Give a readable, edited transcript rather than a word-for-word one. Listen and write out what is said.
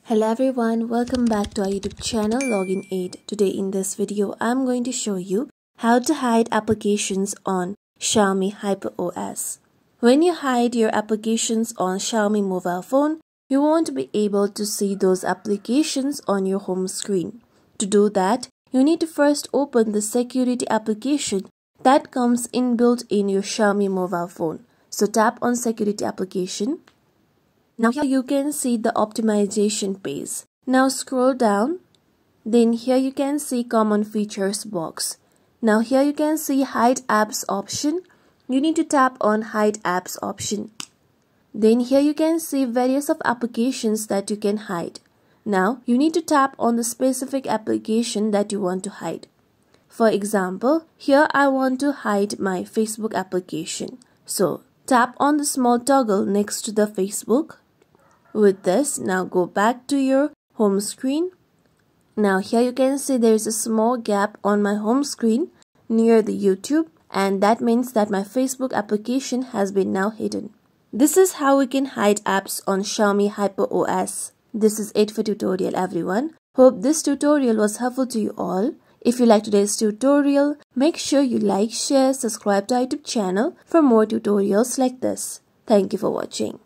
Hello everyone, welcome back to our YouTube channel Login Aid. Today in this video, I'm going to show you how to hide applications on Xiaomi Hyper OS. When you hide your applications on Xiaomi mobile phone, you won't be able to see those applications on your home screen. To do that, you need to first open the security application that comes inbuilt in your Xiaomi mobile phone. So tap on Security Application. Now here you can see the optimization page. Now scroll down. Then here you can see Common Features box. Now here you can see Hide Apps option. You need to tap on Hide Apps option. Then here you can see various of applications that you can hide. Now you need to tap on the specific application that you want to hide. For example, here I want to hide my Facebook application. So tap on the small toggle next to the Facebook. With this, now go back to your home screen. Now here you can see there is a small gap on my home screen near the YouTube, and that means that my Facebook application has been now hidden. This is how we can hide apps on Xiaomi Hyper OS. This is it for tutorial everyone. Hope this tutorial was helpful to you all. If you like today's tutorial, make sure you like, share, subscribe to our YouTube channel for more tutorials like this. Thank you for watching.